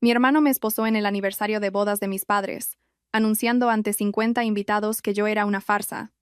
Mi hermano me esposó en el aniversario de bodas de mis padres, anunciando ante 50 invitados que yo era una farsa.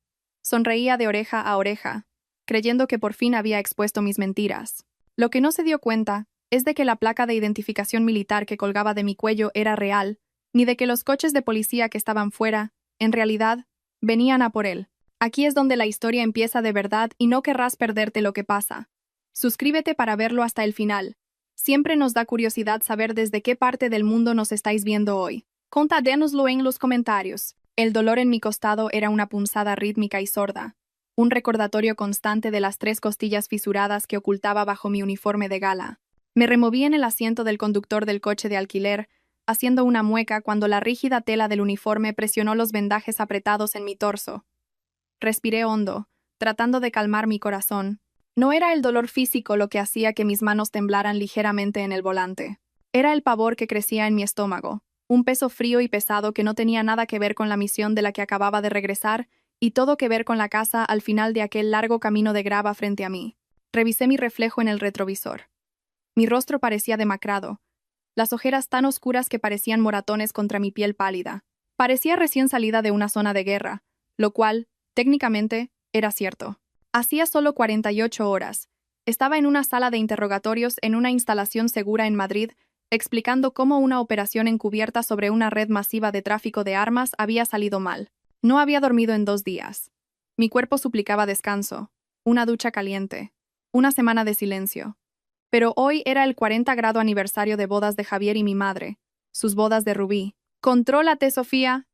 Sonreía de oreja a oreja, creyendo que por fin había expuesto mis mentiras. Lo que no se dio cuenta es de que la placa de identificación militar que colgaba de mi cuello era real, ni de que los coches de policía que estaban fuera, en realidad, venían a por él. Aquí es donde la historia empieza de verdad y no querrás perderte lo que pasa. Suscríbete para verlo hasta el final. Siempre nos da curiosidad saber desde qué parte del mundo nos estáis viendo hoy. Contádnoslo en los comentarios. El dolor en mi costado era una punzada rítmica y sorda, un recordatorio constante de las 3 costillas fisuradas que ocultaba bajo mi uniforme de gala. Me removí en el asiento del conductor del coche de alquiler, haciendo una mueca cuando la rígida tela del uniforme presionó los vendajes apretados en mi torso. Respiré hondo, tratando de calmar mi corazón. No era el dolor físico lo que hacía que mis manos temblaran ligeramente en el volante. Era el pavor que crecía en mi estómago, un peso frío y pesado que no tenía nada que ver con la misión de la que acababa de regresar y todo que ver con la casa al final de aquel largo camino de grava frente a mí. Revisé mi reflejo en el retrovisor. Mi rostro parecía demacrado, las ojeras tan oscuras que parecían moratones contra mi piel pálida. Parecía recién salida de una zona de guerra, lo cual, técnicamente, era cierto. Hacía solo 48 horas. Estaba en una sala de interrogatorios en una instalación segura en Madrid, explicando cómo una operación encubierta sobre una red masiva de tráfico de armas había salido mal. No había dormido en 2 días. Mi cuerpo suplicaba descanso, una ducha caliente, una semana de silencio. Pero hoy era el 40 grado aniversario de bodas de Javier y mi madre, sus bodas de Rubí. «Contrólate, Sofía»,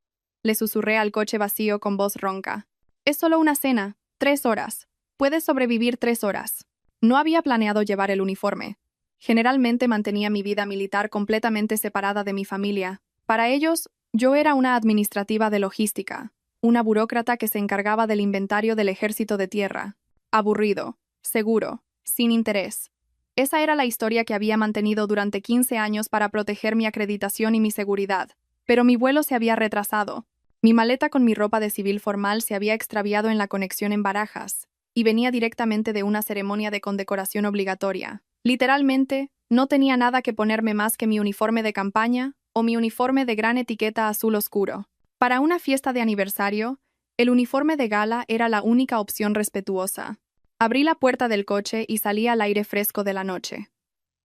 le susurré al coche vacío con voz ronca. «Es solo una cena, 3 horas. Puedes sobrevivir 3 horas». No había planeado llevar el uniforme. Generalmente mantenía mi vida militar completamente separada de mi familia. Para ellos, yo era una administrativa de logística, una burócrata que se encargaba del inventario del ejército de tierra. Aburrido, seguro, sin interés. Esa era la historia que había mantenido durante 15 años para proteger mi acreditación y mi seguridad. Pero mi vuelo se había retrasado. Mi maleta con mi ropa de civil formal se había extraviado en la conexión en Barajas, y venía directamente de una ceremonia de condecoración obligatoria. Literalmente, no tenía nada que ponerme más que mi uniforme de campaña o mi uniforme de gran etiqueta azul oscuro. Para una fiesta de aniversario, el uniforme de gala era la única opción respetuosa. Abrí la puerta del coche y salí al aire fresco de la noche.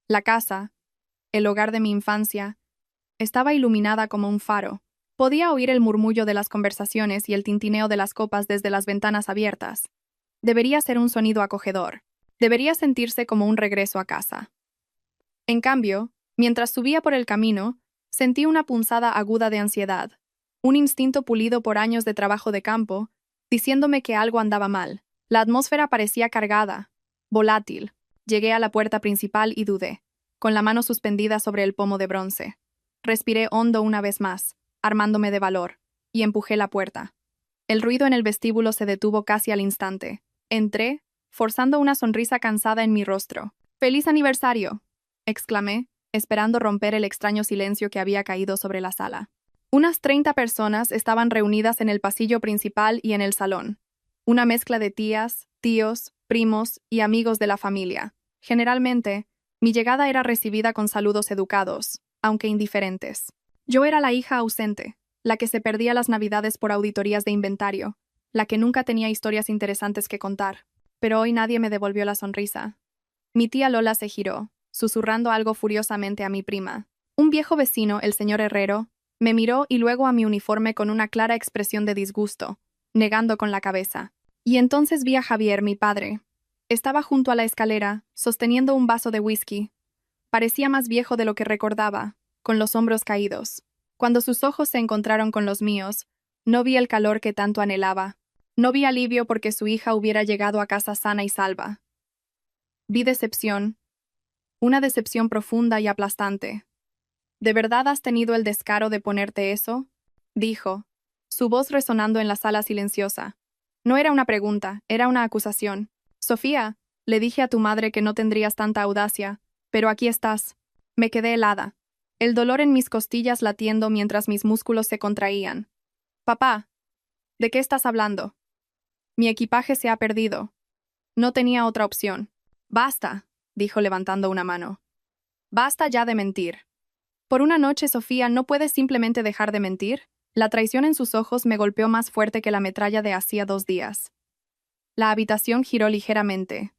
La casa, el hogar de mi infancia, estaba iluminada como un faro. Podía oír el murmullo de las conversaciones y el tintineo de las copas desde las ventanas abiertas. Debería ser un sonido acogedor. Debería sentirse como un regreso a casa. En cambio, mientras subía por el camino, sentí una punzada aguda de ansiedad, un instinto pulido por años de trabajo de campo, diciéndome que algo andaba mal. La atmósfera parecía cargada, volátil. Llegué a la puerta principal y dudé, con la mano suspendida sobre el pomo de bronce. Respiré hondo una vez más, armándome de valor, y empujé la puerta. El ruido en el vestíbulo se detuvo casi al instante. Entré, forzando una sonrisa cansada en mi rostro. «¡Feliz aniversario!», exclamé, esperando romper el extraño silencio que había caído sobre la sala. Unas 30 personas estaban reunidas en el pasillo principal y en el salón. Una mezcla de tías, tíos, primos y amigos de la familia. Generalmente, mi llegada era recibida con saludos educados, aunque indiferentes. Yo era la hija ausente, la que se perdía las navidades por auditorías de inventario, la que nunca tenía historias interesantes que contar. Pero hoy nadie me devolvió la sonrisa. Mi tía Lola se giró, susurrando algo furiosamente a mi prima. Un viejo vecino, el señor Herrero, me miró y luego a mi uniforme con una clara expresión de disgusto, negando con la cabeza. Y entonces vi a Javier, mi padre. Estaba junto a la escalera, sosteniendo un vaso de whisky. Parecía más viejo de lo que recordaba, con los hombros caídos. Cuando sus ojos se encontraron con los míos, no vi el calor que tanto anhelaba. No vi alivio porque su hija hubiera llegado a casa sana y salva. Vi decepción, una decepción profunda y aplastante. «¿De verdad has tenido el descaro de ponerte eso?», dijo, su voz resonando en la sala silenciosa. No era una pregunta, era una acusación. «Sofía, le dije a tu madre que no tendrías tanta audacia, pero aquí estás». Me quedé helada, el dolor en mis costillas latiendo mientras mis músculos se contraían. «Papá, ¿de qué estás hablando? Mi equipaje se ha perdido». No tenía otra opción. «Basta», dijo levantando una mano. «Basta ya de mentir». Por una noche, Sofía, ¿no puedes simplemente dejar de mentir? La traición en sus ojos me golpeó más fuerte que la metralla de hacía 2 días. La habitación giró ligeramente.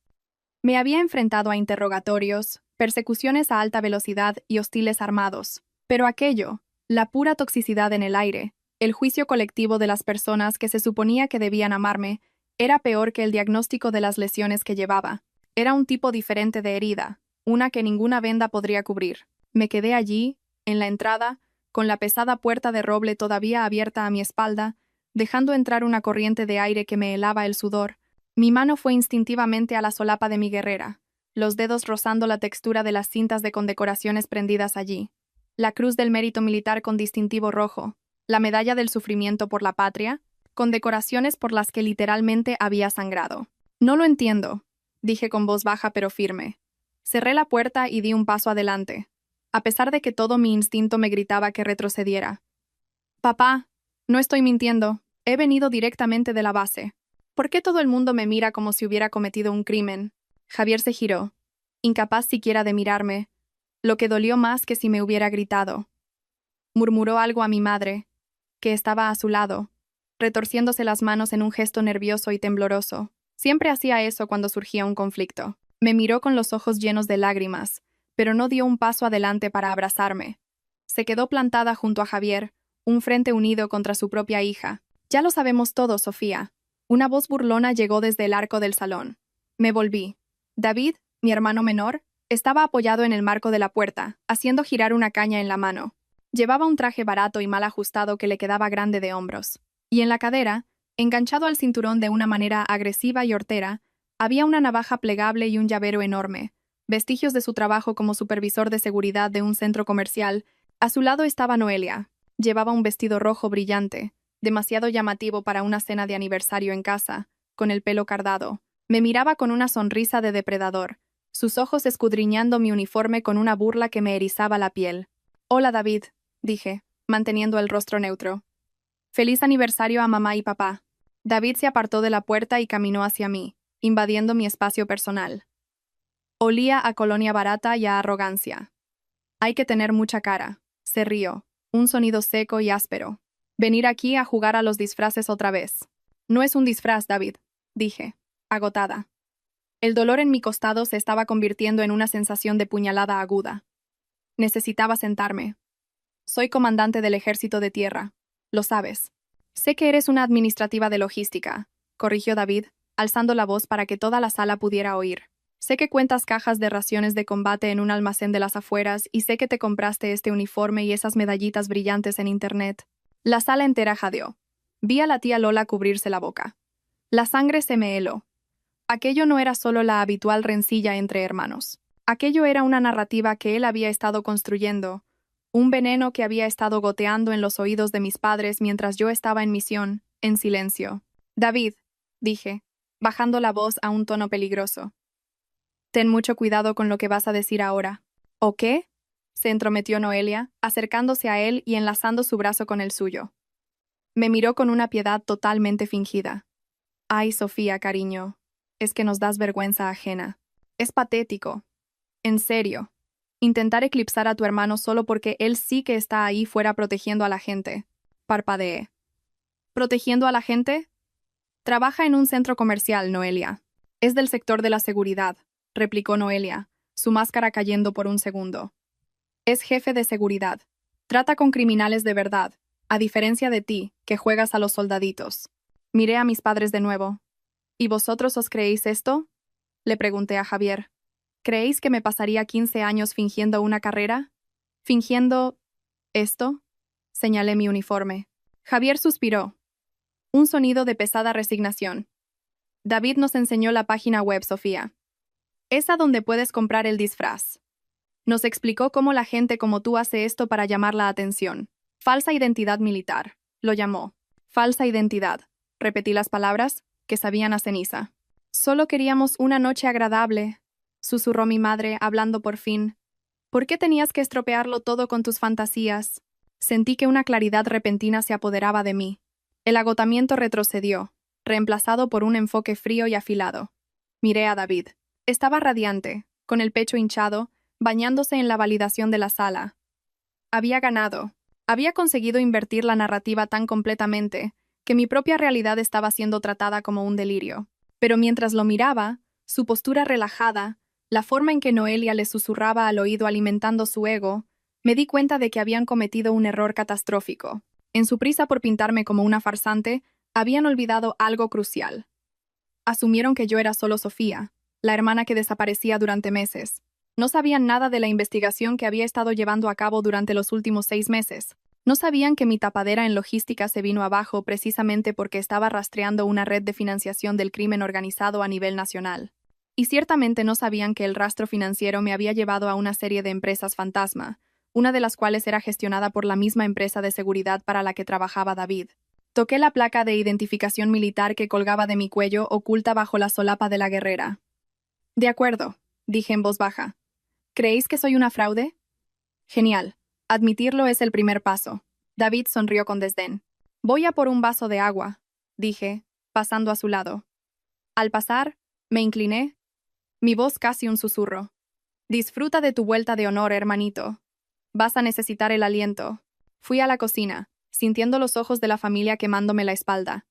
Me había enfrentado a interrogatorios, persecuciones a alta velocidad y hostiles armados. Pero aquello, la pura toxicidad en el aire, el juicio colectivo de las personas que se suponía que debían amarme, era peor que el diagnóstico de las lesiones que llevaba. Era un tipo diferente de herida, una que ninguna venda podría cubrir. Me quedé allí, en la entrada, con la pesada puerta de roble todavía abierta a mi espalda, dejando entrar una corriente de aire que me helaba el sudor. Mi mano fue instintivamente a la solapa de mi guerrera, los dedos rozando la textura de las cintas de condecoraciones prendidas allí. La Cruz del Mérito Militar con distintivo rojo, la Medalla del Sufrimiento por la Patria, condecoraciones por las que literalmente había sangrado. No lo entiendo, dije con voz baja pero firme. Cerré la puerta y di un paso adelante, a pesar de que todo mi instinto me gritaba que retrocediera. Papá, no estoy mintiendo, he venido directamente de la base. ¿Por qué todo el mundo me mira como si hubiera cometido un crimen? Javier se giró, incapaz siquiera de mirarme, lo que dolió más que si me hubiera gritado. Murmuró algo a mi madre, que estaba a su lado, retorciéndose las manos en un gesto nervioso y tembloroso. Siempre hacía eso cuando surgía un conflicto. Me miró con los ojos llenos de lágrimas, pero no dio un paso adelante para abrazarme. Se quedó plantada junto a Javier, un frente unido contra su propia hija. Ya lo sabemos todo, Sofía. Una voz burlona llegó desde el arco del salón. Me volví. David, mi hermano menor, estaba apoyado en el marco de la puerta, haciendo girar una caña en la mano. Llevaba un traje barato y mal ajustado que le quedaba grande de hombros. Y en la cadera, enganchado al cinturón de una manera agresiva y hortera, había una navaja plegable y un llavero enorme, vestigios de su trabajo como supervisor de seguridad de un centro comercial. A su lado estaba Noelia. Llevaba un vestido rojo brillante, demasiado llamativo para una cena de aniversario en casa, con el pelo cardado. Me miraba con una sonrisa de depredador, sus ojos escudriñando mi uniforme con una burla que me erizaba la piel. «Hola, David», dije, manteniendo el rostro neutro. «Feliz aniversario a mamá y papá». David se apartó de la puerta y caminó hacia mí, invadiendo mi espacio personal. Olía a colonia barata y a arrogancia. «Hay que tener mucha cara», se rió, un sonido seco y áspero. «Venir aquí a jugar a los disfraces otra vez». «No es un disfraz, David», dije, agotada. El dolor en mi costado se estaba convirtiendo en una sensación de puñalada aguda. Necesitaba sentarme. «Soy comandante del ejército de tierra. Lo sabes». «Sé que eres una administrativa de logística», corrigió David, alzando la voz para que toda la sala pudiera oír. «Sé que cuentas cajas de raciones de combate en un almacén de las afueras y sé que te compraste este uniforme y esas medallitas brillantes en internet». La sala entera jadeó. Vi a la tía Lola cubrirse la boca. La sangre se me heló. Aquello no era solo la habitual rencilla entre hermanos. Aquello era una narrativa que él había estado construyendo, un veneno que había estado goteando en los oídos de mis padres mientras yo estaba en misión, en silencio. «David», dije, bajando la voz a un tono peligroso. «Ten mucho cuidado con lo que vas a decir ahora». «¿O qué?», se entrometió Noelia, acercándose a él y enlazando su brazo con el suyo. Me miró con una piedad totalmente fingida. «Ay, Sofía, cariño, es que nos das vergüenza ajena. Es patético. En serio. Intentar eclipsar a tu hermano solo porque él sí que está ahí fuera protegiendo a la gente». Parpadeé. «¿Protegiendo a la gente?» «Trabaja en un centro comercial, Noelia. Es del sector de la seguridad», replicó Noelia, su máscara cayendo por un segundo. «Es jefe de seguridad. Trata con criminales de verdad, a diferencia de ti, que juegas a los soldaditos». Miré a mis padres de nuevo. «¿Y vosotros os creéis esto?», le pregunté a Javier. «¿Creéis que me pasaría 15 años fingiendo una carrera? ¿Fingiendo esto?», señalé mi uniforme. Javier suspiró. Un sonido de pesada resignación. «David nos enseñó la página web, Sofía. Es a donde puedes comprar el disfraz. Nos explicó cómo la gente como tú hace esto para llamar la atención. Falsa identidad militar», lo llamó. «Falsa identidad», repetí las palabras, que sabían a ceniza. «Solo queríamos una noche agradable», susurró mi madre, hablando por fin. «¿Por qué tenías que estropearlo todo con tus fantasías?» Sentí que una claridad repentina se apoderaba de mí. El agotamiento retrocedió, reemplazado por un enfoque frío y afilado. Miré a David. Estaba radiante, con el pecho hinchado, bañándose en la validación de la sala. Había ganado. Había conseguido invertir la narrativa tan completamente que mi propia realidad estaba siendo tratada como un delirio. Pero mientras lo miraba, su postura relajada, la forma en que Noelia le susurraba al oído alimentando su ego, me di cuenta de que habían cometido un error catastrófico. En su prisa por pintarme como una farsante, habían olvidado algo crucial. Asumieron que yo era solo Sofía, la hermana que desaparecía durante meses. No sabían nada de la investigación que había estado llevando a cabo durante los últimos 6 meses. No sabían que mi tapadera en logística se vino abajo precisamente porque estaba rastreando una red de financiación del crimen organizado a nivel nacional. Y ciertamente no sabían que el rastro financiero me había llevado a una serie de empresas fantasma, una de las cuales era gestionada por la misma empresa de seguridad para la que trabajaba David. Toqué la placa de identificación militar que colgaba de mi cuello oculta bajo la solapa de la guerrera. De acuerdo, dije en voz baja. ¿Creéis que soy una fraude? Genial. Admitirlo es el primer paso. David sonrió con desdén. Voy a por un vaso de agua, dije, pasando a su lado. Al pasar, me incliné, mi voz casi un susurro. Disfruta de tu vuelta de honor, hermanito. Vas a necesitar el aliento. Fui a la cocina, sintiendo los ojos de la familia quemándome la espalda.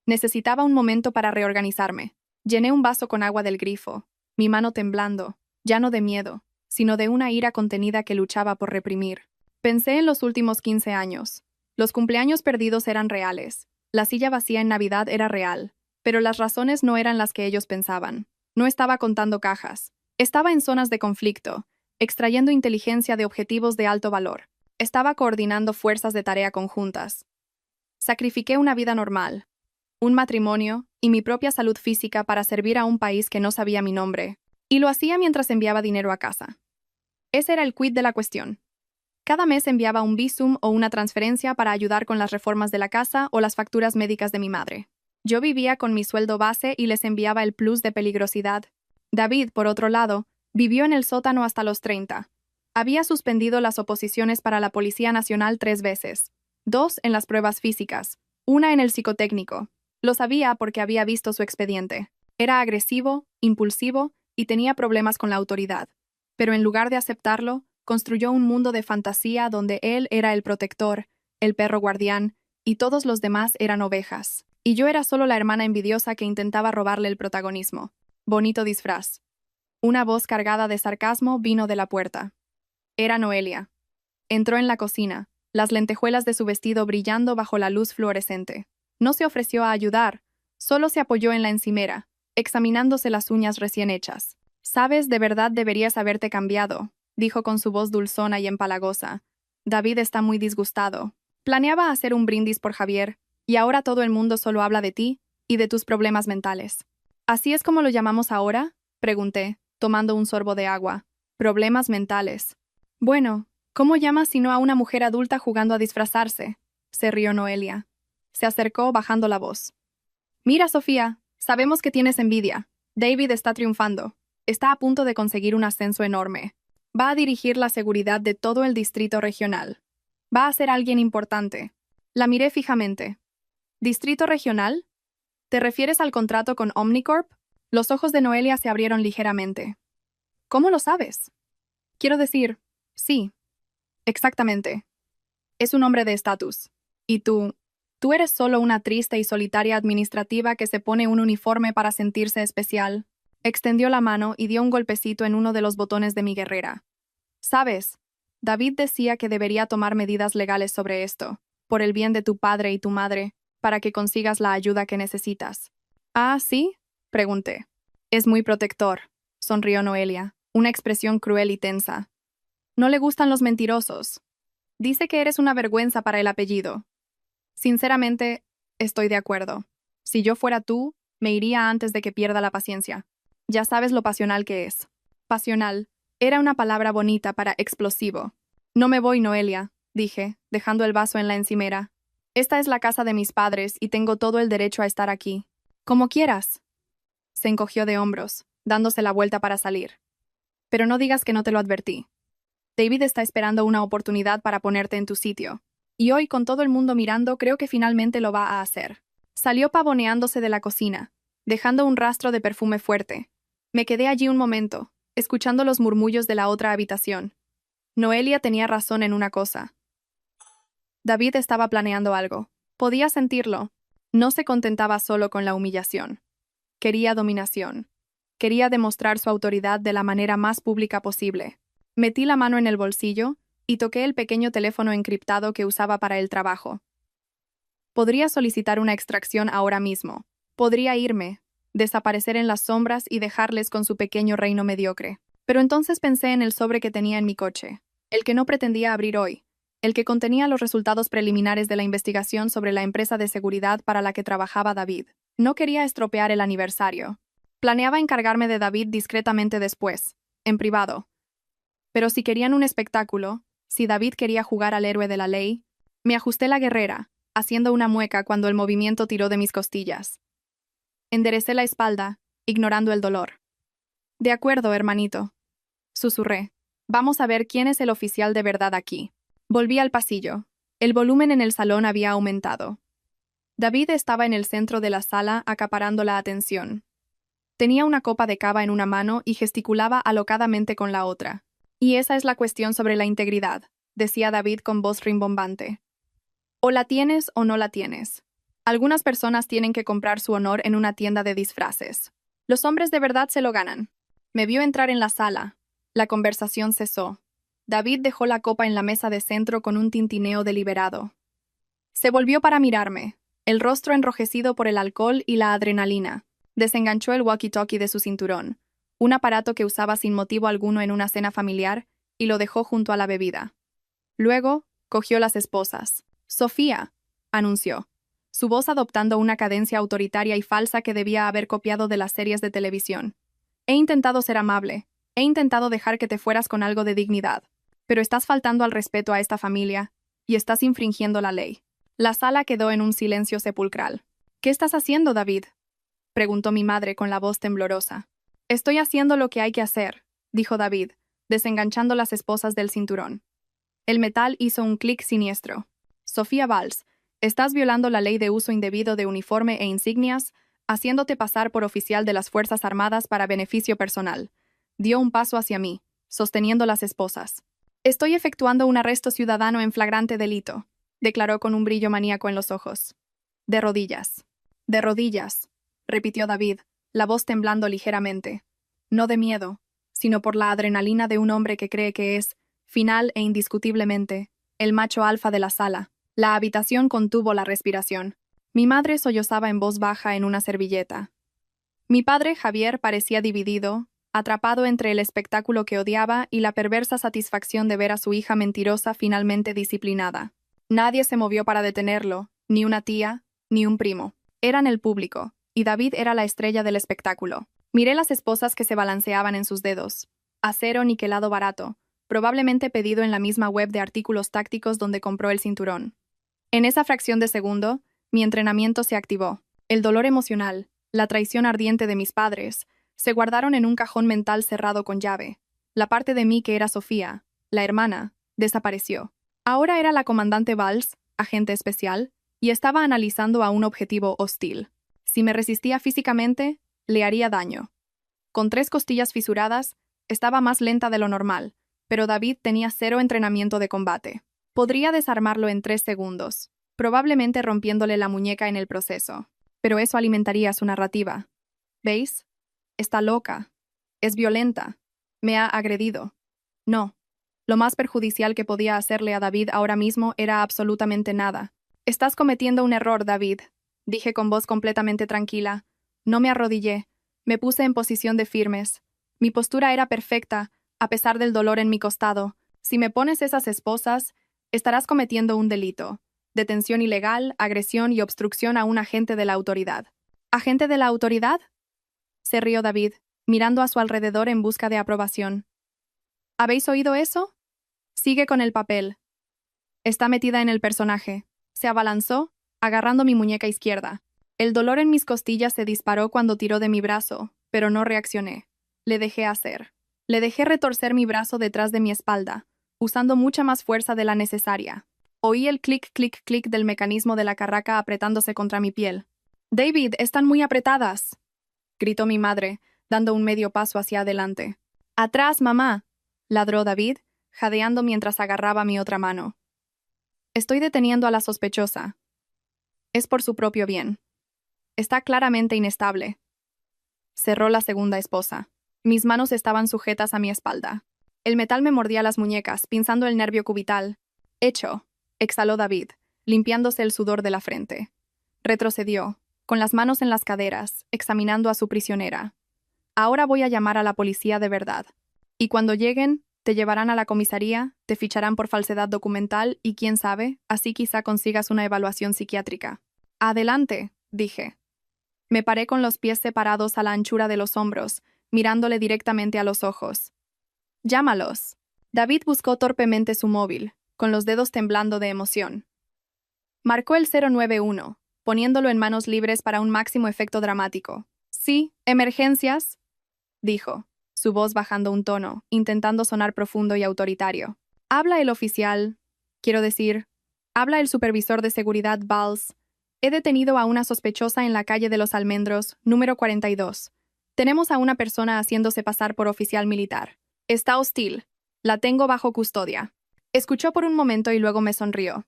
Necesitaba un momento para reorganizarme. Llené un vaso con agua del grifo, mi mano temblando, ya no de miedo, sino de una ira contenida que luchaba por reprimir. Pensé en los últimos 15 años. Los cumpleaños perdidos eran reales. La silla vacía en Navidad era real. Pero las razones no eran las que ellos pensaban. No estaba contando cajas. Estaba en zonas de conflicto, extrayendo inteligencia de objetivos de alto valor. Estaba coordinando fuerzas de tarea conjuntas. Sacrifiqué una vida normal, un matrimonio y mi propia salud física para servir a un país que no sabía mi nombre. Y lo hacía mientras enviaba dinero a casa. Ese era el quid de la cuestión. Cada mes enviaba un Bizum o una transferencia para ayudar con las reformas de la casa o las facturas médicas de mi madre. Yo vivía con mi sueldo base y les enviaba el plus de peligrosidad. David, por otro lado, vivió en el sótano hasta los 30. Había suspendido las oposiciones para la Policía Nacional 3 veces. 2 en las pruebas físicas, 1 en el psicotécnico. Lo sabía porque había visto su expediente. Era agresivo, impulsivo y tenía problemas con la autoridad. Pero en lugar de aceptarlo, construyó un mundo de fantasía donde él era el protector, el perro guardián, y todos los demás eran ovejas. Y yo era solo la hermana envidiosa que intentaba robarle el protagonismo. Bonito disfraz. Una voz cargada de sarcasmo vino de la puerta. Era Noelia. Entró en la cocina, las lentejuelas de su vestido brillando bajo la luz fluorescente. No se ofreció a ayudar, solo se apoyó en la encimera, examinándose las uñas recién hechas. «Sabes, de verdad deberías haberte cambiado», dijo con su voz dulzona y empalagosa. «David está muy disgustado. Planeaba hacer un brindis por Javier, y ahora todo el mundo solo habla de ti y de tus problemas mentales». «¿Así es como lo llamamos ahora?», pregunté, tomando un sorbo de agua. «Problemas mentales». «Bueno, ¿cómo llamas sino a una mujer adulta jugando a disfrazarse?», se rió Noelia. Se acercó bajando la voz. «Mira, Sofía, sabemos que tienes envidia. David está triunfando. Está a punto de conseguir un ascenso enorme. Va a dirigir la seguridad de todo el distrito regional. Va a ser alguien importante». La miré fijamente. «¿Distrito regional? ¿Te refieres al contrato con Omnicorp?». Los ojos de Noelia se abrieron ligeramente. «¿Cómo lo sabes?». «Quiero decir, sí. Exactamente. Es un hombre de estatus. Y tú eres solo una triste y solitaria administrativa que se pone un uniforme para sentirse especial». Extendió la mano y dio un golpecito en uno de los botones de mi guerrera. «Sabes, David decía que debería tomar medidas legales sobre esto, por el bien de tu padre y tu madre, para que consigas la ayuda que necesitas». «¿Ah, sí?», pregunté. «Es muy protector», sonrió Noelia, una expresión cruel y tensa. «No le gustan los mentirosos. Dice que eres una vergüenza para el apellido». «Sinceramente, estoy de acuerdo. Si yo fuera tú, me iría antes de que pierda la paciencia. Ya sabes lo pasional que es». Pasional era una palabra bonita para explosivo. «No me voy, Noelia», dije, dejando el vaso en la encimera. «Esta es la casa de mis padres y tengo todo el derecho a estar aquí. Como quieras». Se encogió de hombros, dándose la vuelta para salir. «Pero no digas que no te lo advertí. David está esperando una oportunidad para ponerte en tu sitio. Y hoy, con todo el mundo mirando, creo que finalmente lo va a hacer». Salió pavoneándose de la cocina, dejando un rastro de perfume fuerte. Me quedé allí un momento, escuchando los murmullos de la otra habitación. Noelia tenía razón en una cosa. David estaba planeando algo. Podía sentirlo. No se contentaba solo con la humillación. Quería dominación. Quería demostrar su autoridad de la manera más pública posible. Metí la mano en el bolsillo y toqué el pequeño teléfono encriptado que usaba para el trabajo. Podría solicitar una extracción ahora mismo. Podría irme, desaparecer en las sombras y dejarles con su pequeño reino mediocre. Pero entonces pensé en el sobre que tenía en mi coche, el que no pretendía abrir hoy, el que contenía los resultados preliminares de la investigación sobre la empresa de seguridad para la que trabajaba David. No quería estropear el aniversario. Planeaba encargarme de David discretamente después, en privado. Pero si querían un espectáculo, si David quería jugar al héroe de la ley, me ajusté la guerrera, haciendo una mueca cuando el movimiento tiró de mis costillas. Enderecé la espalda, ignorando el dolor. De acuerdo, hermanito. Susurré. Vamos a ver quién es el oficial de verdad aquí. Volví al pasillo. El volumen en el salón había aumentado. David estaba en el centro de la sala acaparando la atención. Tenía una copa de cava en una mano y gesticulaba alocadamente con la otra. Y esa es la cuestión sobre la integridad, decía David con voz rimbombante. O la tienes o no la tienes. Algunas personas tienen que comprar su honor en una tienda de disfraces. Los hombres de verdad se lo ganan. Me vio entrar en la sala. La conversación cesó. David dejó la copa en la mesa de centro con un tintineo deliberado. Se volvió para mirarme, el rostro enrojecido por el alcohol y la adrenalina. Desenganchó el walkie-talkie de su cinturón, un aparato que usaba sin motivo alguno en una cena familiar, y lo dejó junto a la bebida. Luego, cogió las esposas. «Sofía», anunció, su voz adoptando una cadencia autoritaria y falsa que debía haber copiado de las series de televisión. «He intentado ser amable. He intentado dejar que te fueras con algo de dignidad. Pero estás faltando al respeto a esta familia, y estás infringiendo la ley». La sala quedó en un silencio sepulcral. «¿Qué estás haciendo, David?», preguntó mi madre con la voz temblorosa. «Estoy haciendo lo que hay que hacer», dijo David, desenganchando las esposas del cinturón. El metal hizo un clic siniestro. «Sofía Valls, estás violando la ley de uso indebido de uniforme e insignias, haciéndote pasar por oficial de las Fuerzas Armadas para beneficio personal». Dio un paso hacia mí, sosteniendo las esposas. «Estoy efectuando un arresto ciudadano en flagrante delito», declaró con un brillo maníaco en los ojos. «De rodillas». «De rodillas», repitió David, la voz temblando ligeramente. No de miedo, sino por la adrenalina de un hombre que cree que es, final e indiscutiblemente, el macho alfa de la sala. La habitación contuvo la respiración. Mi madre sollozaba en voz baja en una servilleta. Mi padre, Javier, parecía dividido, atrapado entre el espectáculo que odiaba y la perversa satisfacción de ver a su hija mentirosa finalmente disciplinada. Nadie se movió para detenerlo, ni una tía, ni un primo. Eran el público, y David era la estrella del espectáculo. Miré las esposas que se balanceaban en sus dedos. Acero niquelado barato, probablemente pedido en la misma web de artículos tácticos donde compró el cinturón. En esa fracción de segundo, mi entrenamiento se activó. El dolor emocional, la traición ardiente de mis padres, se guardaron en un cajón mental cerrado con llave. La parte de mí que era Sofía, la hermana, desapareció. Ahora era la comandante Valls, agente especial, y estaba analizando a un objetivo hostil. Si me resistía físicamente, le haría daño. Con 3 costillas fisuradas, estaba más lenta de lo normal, pero David tenía 0 entrenamiento de combate. Podría desarmarlo en 3 segundos, probablemente rompiéndole la muñeca en el proceso. Pero eso alimentaría su narrativa. ¿Veis? Está loca. Es violenta. Me ha agredido. No. Lo más perjudicial que podía hacerle a David ahora mismo era absolutamente nada. «Estás cometiendo un error, David», dije con voz completamente tranquila. No me arrodillé. Me puse en posición de firmes. Mi postura era perfecta, a pesar del dolor en mi costado. Si me pones esas esposas, estarás cometiendo un delito. Detención ilegal, agresión y obstrucción a un agente de la autoridad. ¿Agente de la autoridad?, se rió David, mirando a su alrededor en busca de aprobación. ¿Habéis oído eso? Sigue con el papel. Está metida en el personaje. Se abalanzó, agarrando mi muñeca izquierda. El dolor en mis costillas se disparó cuando tiró de mi brazo, pero no reaccioné. Le dejé hacer. Le dejé retorcer mi brazo detrás de mi espalda, usando mucha más fuerza de la necesaria. Oí el clic, clic, clic del mecanismo de la carraca apretándose contra mi piel. «David, están muy apretadas», gritó mi madre, dando un medio paso hacia adelante. «¡Atrás, mamá!», ladró David, jadeando mientras agarraba mi otra mano. Estoy deteniendo a la sospechosa. Es por su propio bien. Está claramente inestable. Cerró la segunda esposa. Mis manos estaban sujetas a mi espalda. El metal me mordía las muñecas, pinzando el nervio cubital. Hecho, exhaló David, limpiándose el sudor de la frente. Retrocedió, con las manos en las caderas, examinando a su prisionera. Ahora voy a llamar a la policía de verdad. Y cuando lleguen, te llevarán a la comisaría, te ficharán por falsedad documental y quién sabe, así quizá consigas una evaluación psiquiátrica. Adelante, dije. Me paré con los pies separados a la anchura de los hombros, mirándole directamente a los ojos. Llámalos. David buscó torpemente su móvil, con los dedos temblando de emoción. Marcó el 091, poniéndolo en manos libres para un máximo efecto dramático. Sí, emergencias, dijo, su voz bajando un tono, intentando sonar profundo y autoritario. Habla el oficial, quiero decir, habla el supervisor de seguridad Valls. He detenido a una sospechosa en la calle de los Almendros, número 42. Tenemos a una persona haciéndose pasar por oficial militar. Está hostil. La tengo bajo custodia. Escuchó por un momento y luego me sonrió.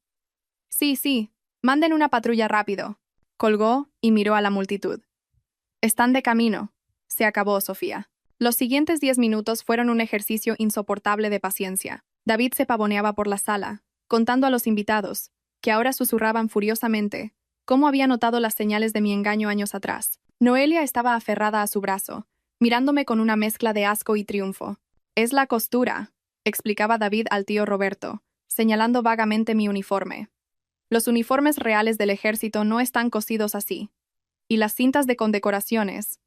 Sí, manden una patrulla rápido. Colgó y miró a la multitud. Están de camino. Se acabó, Sofía. Los siguientes 10 minutos fueron un ejercicio insoportable de paciencia. David se pavoneaba por la sala, contando a los invitados, que ahora susurraban furiosamente, cómo había notado las señales de mi engaño años atrás. Noelia estaba aferrada a su brazo, mirándome con una mezcla de asco y triunfo. Es la costura, explicaba David al tío Roberto, señalando vagamente mi uniforme. Los uniformes reales del ejército no están cosidos así. Y las cintas de condecoraciones.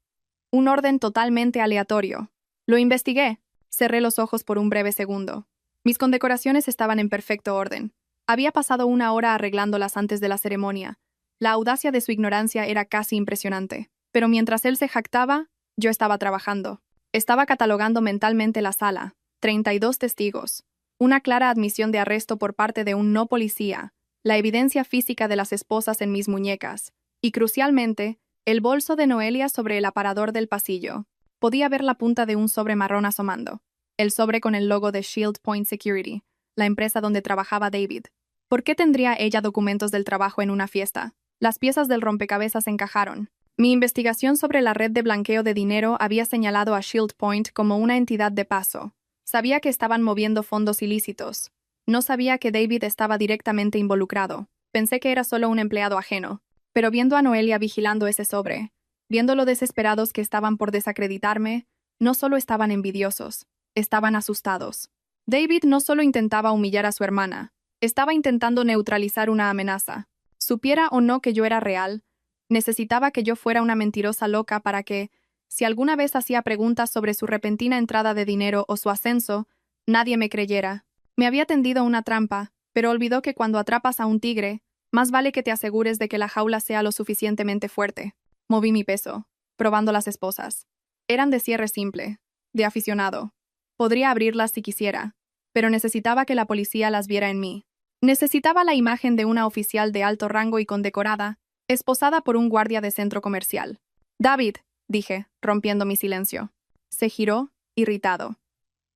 Un orden totalmente aleatorio. Lo investigué. Cerré los ojos por un breve segundo. Mis condecoraciones estaban en perfecto orden. Había pasado 1 hora arreglándolas antes de la ceremonia. La audacia de su ignorancia era casi impresionante. Pero mientras él se jactaba, yo estaba trabajando. Estaba catalogando mentalmente la sala. 32 testigos. Una clara admisión de arresto por parte de un no policía. La evidencia física de las esposas en mis muñecas. Y crucialmente, el bolso de Noelia sobre el aparador del pasillo. Podía ver la punta de un sobre marrón asomando. El sobre con el logo de Shield Point Security, la empresa donde trabajaba David. ¿Por qué tendría ella documentos del trabajo en una fiesta? Las piezas del rompecabezas encajaron. Mi investigación sobre la red de blanqueo de dinero había señalado a Shield Point como una entidad de paso. Sabía que estaban moviendo fondos ilícitos. No sabía que David estaba directamente involucrado. Pensé que era solo un empleado ajeno. Pero viendo a Noelia vigilando ese sobre, viendo lo desesperados que estaban por desacreditarme, no solo estaban envidiosos, estaban asustados. David no solo intentaba humillar a su hermana, estaba intentando neutralizar una amenaza. Supiera o no que yo era real, necesitaba que yo fuera una mentirosa loca para que, si alguna vez hacía preguntas sobre su repentina entrada de dinero o su ascenso, nadie me creyera. Me había tendido una trampa, pero olvidó que cuando atrapas a un tigre, más vale que te asegures de que la jaula sea lo suficientemente fuerte. Moví mi peso, probando las esposas. Eran de cierre simple, de aficionado. Podría abrirlas si quisiera, pero necesitaba que la policía las viera en mí. Necesitaba la imagen de una oficial de alto rango y condecorada, esposada por un guardia de centro comercial. David, dije, rompiendo mi silencio. Se giró, irritado.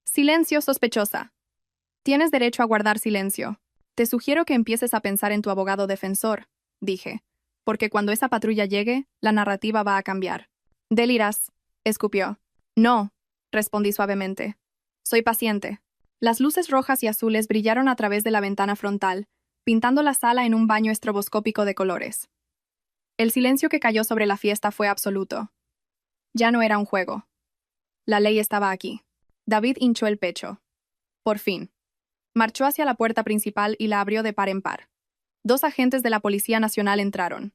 Silencio, sospechosa. Tienes derecho a guardar silencio. Te sugiero que empieces a pensar en tu abogado defensor, dije, porque cuando esa patrulla llegue, la narrativa va a cambiar. Delirás, escupió. No, respondí suavemente. Soy paciente. Las luces rojas y azules brillaron a través de la ventana frontal, pintando la sala en un baño estroboscópico de colores. El silencio que cayó sobre la fiesta fue absoluto. Ya no era un juego. La ley estaba aquí. David hinchó el pecho. Por fin. Marchó hacia la puerta principal y la abrió de par en par. 2 agentes de la Policía Nacional entraron.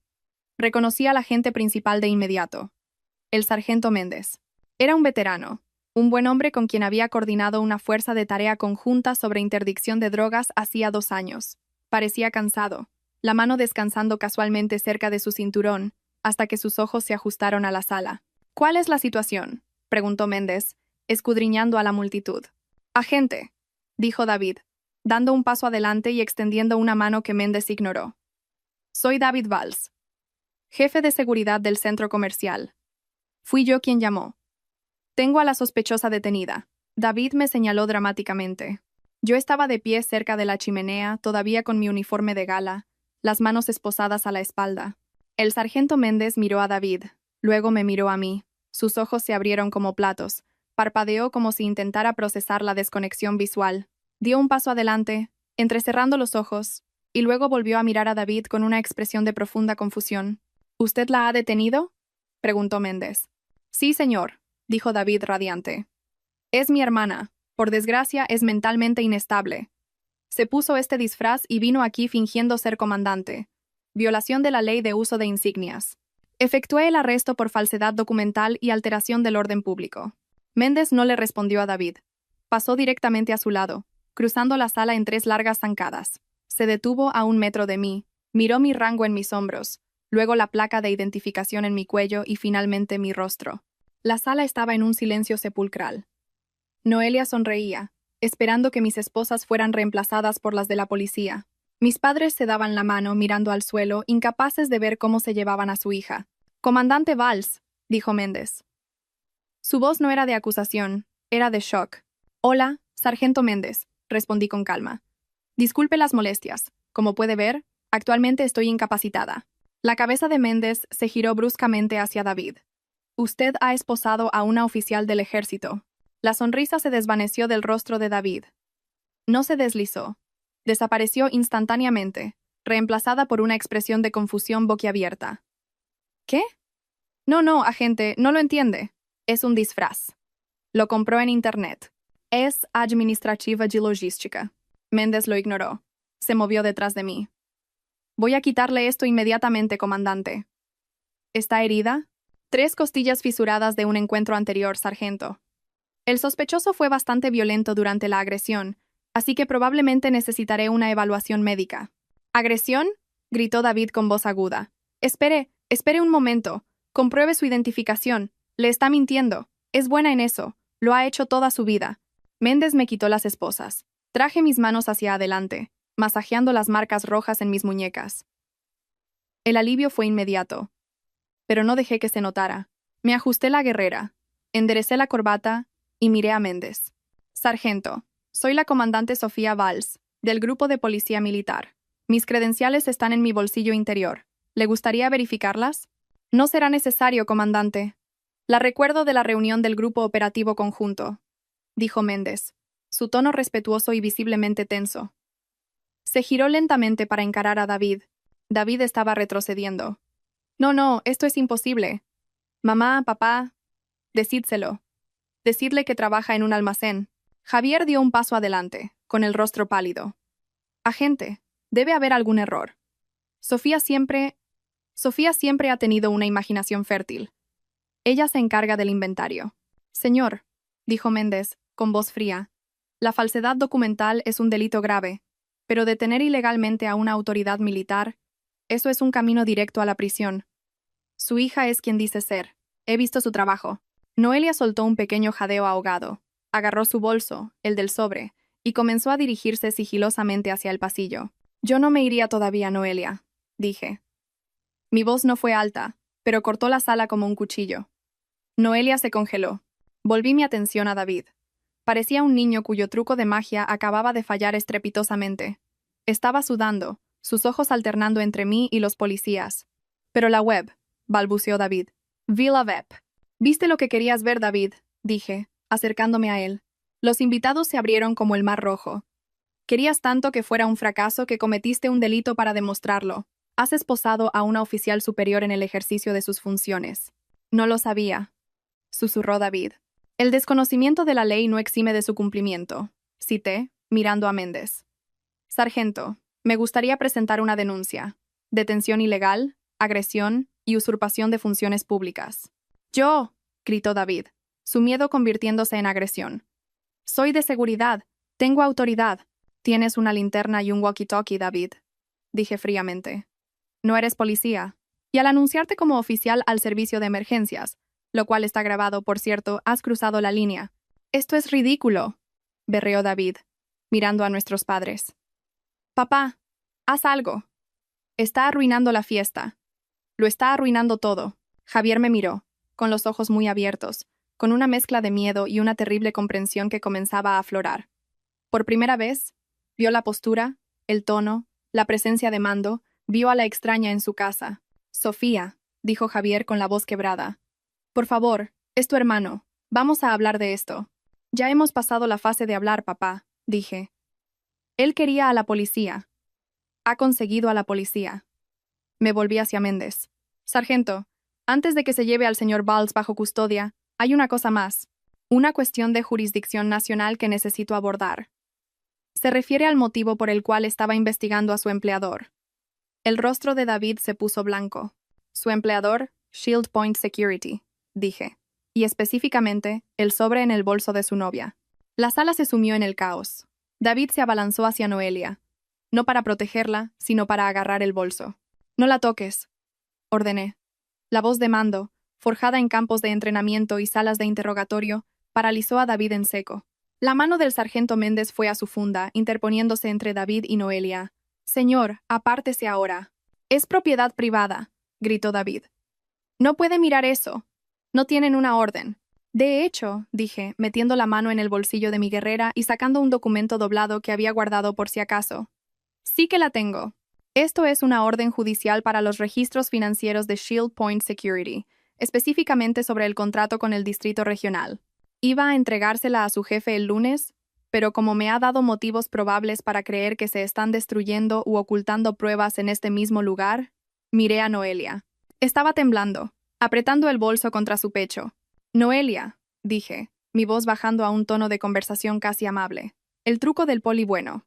Reconocí al agente principal de inmediato. El sargento Méndez. Era un veterano, un buen hombre con quien había coordinado una fuerza de tarea conjunta sobre interdicción de drogas hacía 2 años. Parecía cansado, la mano descansando casualmente cerca de su cinturón, hasta que sus ojos se ajustaron a la sala. ¿Cuál es la situación?, preguntó Méndez, escudriñando a la multitud. Agente, dijo David, dando un paso adelante y extendiendo una mano que Méndez ignoró. Soy David Valls, jefe de seguridad del centro comercial. Fui yo quien llamó. Tengo a la sospechosa detenida. David me señaló dramáticamente. Yo estaba de pie cerca de la chimenea, todavía con mi uniforme de gala, las manos esposadas a la espalda. El sargento Méndez miró a David, luego me miró a mí. Sus ojos se abrieron como platos, parpadeó como si intentara procesar la desconexión visual. Dio un paso adelante, entrecerrando los ojos, y luego volvió a mirar a David con una expresión de profunda confusión. ¿Usted la ha detenido?, preguntó Méndez. Sí, señor, dijo David radiante. Es mi hermana. Por desgracia, es mentalmente inestable. Se puso este disfraz y vino aquí fingiendo ser comandante. Violación de la ley de uso de insignias. Efectué el arresto por falsedad documental y alteración del orden público. Méndez no le respondió a David. Pasó directamente a su lado, cruzando la sala en 3 largas zancadas. Se detuvo a 1 metro de mí, miró mi rango en mis hombros, luego la placa de identificación en mi cuello y finalmente mi rostro. La sala estaba en un silencio sepulcral. Noelia sonreía, esperando que mis esposas fueran reemplazadas por las de la policía. Mis padres se daban la mano mirando al suelo, incapaces de ver cómo se llevaban a su hija. «Comandante Valls», dijo Méndez. Su voz no era de acusación, era de shock. «Hola, sargento Méndez», respondí con calma. «Disculpe las molestias. Como puede ver, actualmente estoy incapacitada». La cabeza de Méndez se giró bruscamente hacia David. «Usted ha esposado a una oficial del ejército». La sonrisa se desvaneció del rostro de David. No se deslizó. Desapareció instantáneamente, reemplazada por una expresión de confusión boquiabierta. ¿Qué? No, agente, no lo entiende. Es un disfraz. Lo compró en internet. Es administrativa y logística. Méndez lo ignoró. Se movió detrás de mí. Voy a quitarle esto inmediatamente, comandante. ¿Está herida? 3 costillas fisuradas de un encuentro anterior, sargento. El sospechoso fue bastante violento durante la agresión, así que probablemente necesitaré una evaluación médica. ¿Agresión?, gritó David con voz aguda. Espere un momento. Compruebe su identificación. Le está mintiendo. Es buena en eso. Lo ha hecho toda su vida. Méndez me quitó las esposas. Traje mis manos hacia adelante, masajeando las marcas rojas en mis muñecas. El alivio fue inmediato. Pero no dejé que se notara. Me ajusté la guerrera, enderecé la corbata y miré a Méndez. Sargento, soy la comandante Sofía Valls, del Grupo de Policía Militar. Mis credenciales están en mi bolsillo interior. ¿Le gustaría verificarlas? No será necesario, comandante. La recuerdo de la reunión del Grupo Operativo Conjunto, dijo Méndez, su tono respetuoso y visiblemente tenso. Se giró lentamente para encarar a David. David estaba retrocediendo. No, esto es imposible. Mamá, papá, decídselo. Decidle que trabaja en un almacén. Javier dio un paso adelante, con el rostro pálido. Agente, debe haber algún error. Sofía siempre ha tenido una imaginación fértil. Ella se encarga del inventario. Señor, dijo Méndez, con voz fría, la falsedad documental es un delito grave, pero detener ilegalmente a una autoridad militar, eso es un camino directo a la prisión. Su hija es quien dice ser. He visto su trabajo. Noelia soltó un pequeño jadeo ahogado, agarró su bolso, el del sobre, y comenzó a dirigirse sigilosamente hacia el pasillo. Yo no me iría todavía, Noelia, dije. Mi voz no fue alta, pero cortó la sala como un cuchillo. Noelia se congeló. Volví mi atención a David. Parecía un niño cuyo truco de magia acababa de fallar estrepitosamente. Estaba sudando, sus ojos alternando entre mí y los policías. Pero la web, balbuceó David. Vi la web. ¿Viste lo que querías ver, David?, dije, acercándome a él. Los invitados se abrieron como el mar rojo. Querías tanto que fuera un fracaso que cometiste un delito para demostrarlo. Has esposado a una oficial superior en el ejercicio de sus funciones. No lo sabía, susurró David. El desconocimiento de la ley no exime de su cumplimiento, cité, mirando a Méndez. Sargento, me gustaría presentar una denuncia. Detención ilegal, agresión y usurpación de funciones públicas. ¡Yo!, gritó David, su miedo convirtiéndose en agresión. Soy de seguridad, tengo autoridad. Tienes una linterna y un walkie-talkie, David, dije fríamente. No eres policía. Y al anunciarte como oficial al servicio de emergencias, lo cual está grabado, por cierto, has cruzado la línea. Esto es ridículo, berreó David, mirando a nuestros padres. Papá, haz algo. Está arruinando la fiesta. Lo está arruinando todo. Javier me miró, con los ojos muy abiertos, con una mezcla de miedo y una terrible comprensión que comenzaba a aflorar. Por primera vez, vio la postura, el tono, la presencia de mando, vio a la extraña en su casa. Sofía, dijo Javier con la voz quebrada. Por favor, es tu hermano. Vamos a hablar de esto. Ya hemos pasado la fase de hablar, papá, dije. Él quería a la policía. Ha conseguido a la policía. Me volví hacia Méndez. Sargento, antes de que se lleve al señor Valls bajo custodia, hay una cosa más. Una cuestión de jurisdicción nacional que necesito abordar. Se refiere al motivo por el cual estaba investigando a su empleador. El rostro de David se puso blanco. Su empleador, Shield Point Security, dije. Y específicamente, el sobre en el bolso de su novia. La sala se sumió en el caos. David se abalanzó hacia Noelia. No para protegerla, sino para agarrar el bolso. No la toques, ordené. La voz de mando, forjada en campos de entrenamiento y salas de interrogatorio, paralizó a David en seco. La mano del sargento Méndez fue a su funda, interponiéndose entre David y Noelia. Señor, apártese ahora. Es propiedad privada, gritó David. No puede mirar eso. No tienen una orden. De hecho, dije, metiendo la mano en el bolsillo de mi guerrera y sacando un documento doblado que había guardado por si acaso. Sí que la tengo. Esto es una orden judicial para los registros financieros de Shield Point Security, específicamente sobre el contrato con el Distrito Regional. Iba a entregársela a su jefe el lunes, pero como me ha dado motivos probables para creer que se están destruyendo u ocultando pruebas en este mismo lugar, miré a Noelia. Estaba temblando, apretando el bolso contra su pecho. Noelia, dije, mi voz bajando a un tono de conversación casi amable. El truco del poli bueno.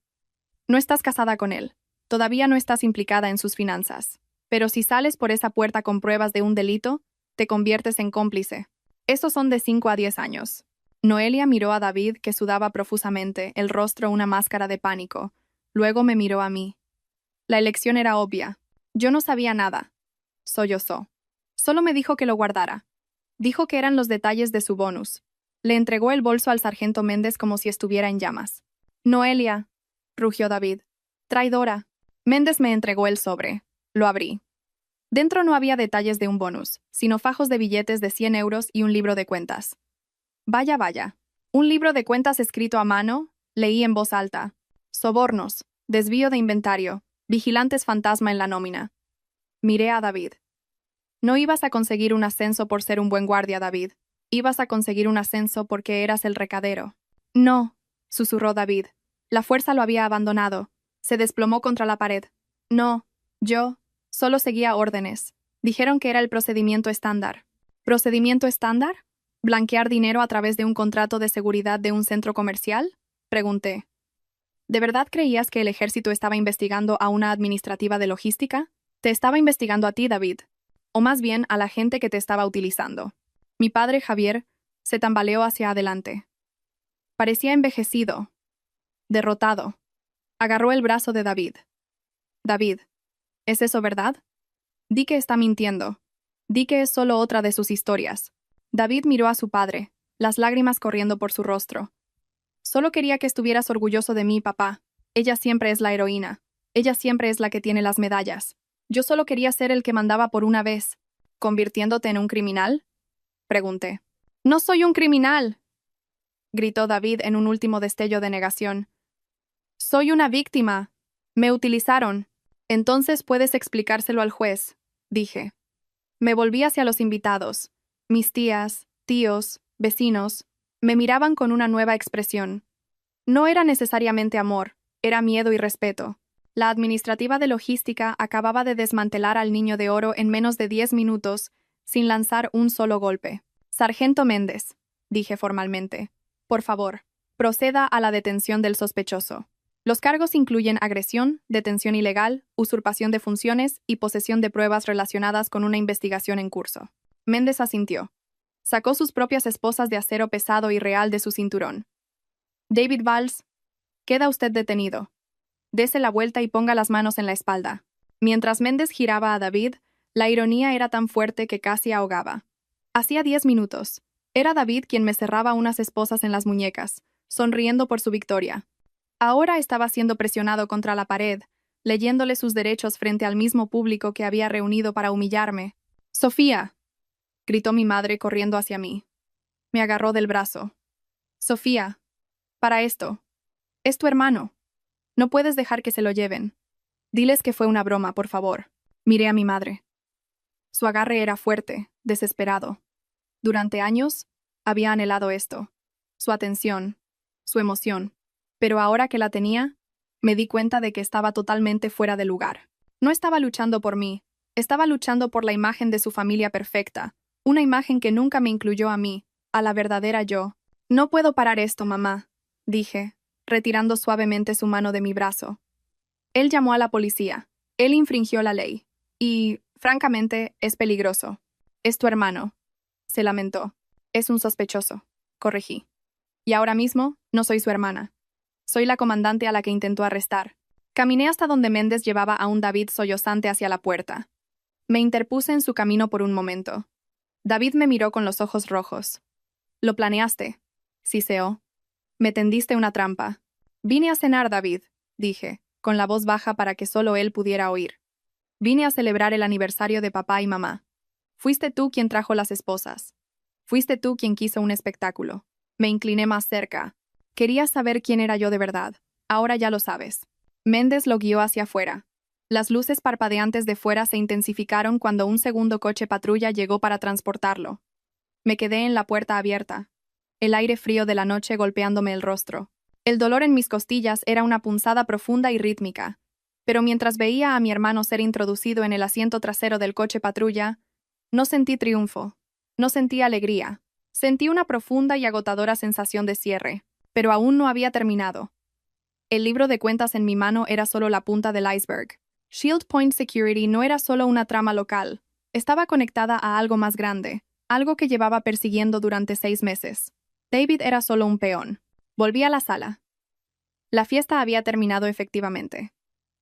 No estás casada con él. Todavía no estás implicada en sus finanzas. Pero si sales por esa puerta con pruebas de un delito, te conviertes en cómplice. Esos son de 5 a 10 años. Noelia miró a David, que sudaba profusamente, el rostro una máscara de pánico. Luego me miró a mí. La elección era obvia. Yo no sabía nada. Sollozó. Solo me dijo que lo guardara. Dijo que eran los detalles de su bonus. Le entregó el bolso al sargento Méndez como si estuviera en llamas. Noelia, rugió David. Traidora. Méndez me entregó el sobre. Lo abrí. Dentro no había detalles de un bonus, sino fajos de billetes de 100 euros y un libro de cuentas. Vaya, vaya. Un libro de cuentas escrito a mano, leí en voz alta. Sobornos, desvío de inventario, vigilantes fantasma en la nómina. Miré a David. No ibas a conseguir un ascenso por ser un buen guardia, David. Ibas a conseguir un ascenso porque eras el recadero. No, susurró David. La fuerza lo había abandonado. Se desplomó contra la pared. No, yo solo seguía órdenes. Dijeron que era el procedimiento estándar. ¿Procedimiento estándar? ¿Blanquear dinero a través de un contrato de seguridad de un centro comercial? Pregunté. ¿De verdad creías que el ejército estaba investigando a una administrativa de logística? Te estaba investigando a ti, David. O más bien a la gente que te estaba utilizando. Mi padre, Javier, se tambaleó hacia adelante. Parecía envejecido. Derrotado. Agarró el brazo de David. David, ¿es eso verdad? Di que está mintiendo. Di que es solo otra de sus historias. David miró a su padre, las lágrimas corriendo por su rostro. Solo quería que estuvieras orgulloso de mí, papá. Ella siempre es la heroína. Ella siempre es la que tiene las medallas. Yo solo quería ser el que mandaba por una vez. ¿Convirtiéndote en un criminal? Pregunté. No soy un criminal, gritó David en un último destello de negación. Soy una víctima. Me utilizaron. Entonces puedes explicárselo al juez, dije. Me volví hacia los invitados. Mis tías, tíos, vecinos, me miraban con una nueva expresión. No era necesariamente amor, era miedo y respeto. La administrativa de logística acababa de desmantelar al Niño de Oro en menos de 10 minutos, sin lanzar un solo golpe. Sargento Méndez, dije formalmente, por favor, proceda a la detención del sospechoso. Los cargos incluyen agresión, detención ilegal, usurpación de funciones y posesión de pruebas relacionadas con una investigación en curso. Méndez asintió. Sacó sus propias esposas de acero pesado y real de su cinturón. David Valls, queda usted detenido. Dese la vuelta y ponga las manos en la espalda. Mientras Méndez giraba a David, la ironía era tan fuerte que casi ahogaba. Hacía 10 minutos. Era David quien me cerraba unas esposas en las muñecas, sonriendo por su victoria. Ahora estaba siendo presionado contra la pared, leyéndole sus derechos frente al mismo público que había reunido para humillarme. «Sofía», gritó mi madre corriendo hacia mí. Me agarró del brazo. «Sofía, para esto». Es tu hermano. No puedes dejar que se lo lleven. Diles que fue una broma, por favor. Miré a mi madre. Su agarre era fuerte, desesperado. Durante años, había anhelado esto. Su atención, su emoción. Pero ahora que la tenía, me di cuenta de que estaba totalmente fuera de lugar. No estaba luchando por mí, estaba luchando por la imagen de su familia perfecta, una imagen que nunca me incluyó a mí, a la verdadera yo. No puedo parar esto, mamá, dije, retirando suavemente su mano de mi brazo. Él llamó a la policía. Él infringió la ley. Y, francamente, es peligroso. Es tu hermano. Se lamentó. Es un sospechoso. Corregí. Y ahora mismo, no soy su hermana. Soy la comandante a la que intentó arrestar. Caminé hasta donde Méndez llevaba a un David sollozante hacia la puerta. Me interpuse en su camino por un momento. David me miró con los ojos rojos. «Lo planeaste», siseó. «Me tendiste una trampa». «Vine a cenar, David», dije, con la voz baja para que solo él pudiera oír. «Vine a celebrar el aniversario de papá y mamá. Fuiste tú quien trajo las esposas. Fuiste tú quien quiso un espectáculo». Me incliné más cerca. Querías saber quién era yo de verdad. Ahora ya lo sabes. Méndez lo guió hacia afuera. Las luces parpadeantes de fuera se intensificaron cuando un segundo coche patrulla llegó para transportarlo. Me quedé en la puerta abierta, el aire frío de la noche golpeándome el rostro. El dolor en mis costillas era una punzada profunda y rítmica. Pero mientras veía a mi hermano ser introducido en el asiento trasero del coche patrulla, no sentí triunfo, no sentí alegría. Sentí una profunda y agotadora sensación de cierre, pero aún no había terminado. El libro de cuentas en mi mano era solo la punta del iceberg. Shield Point Security no era solo una trama local, estaba conectada a algo más grande, algo que llevaba persiguiendo durante 6 meses. David era solo un peón. Volví a la sala. La fiesta había terminado efectivamente.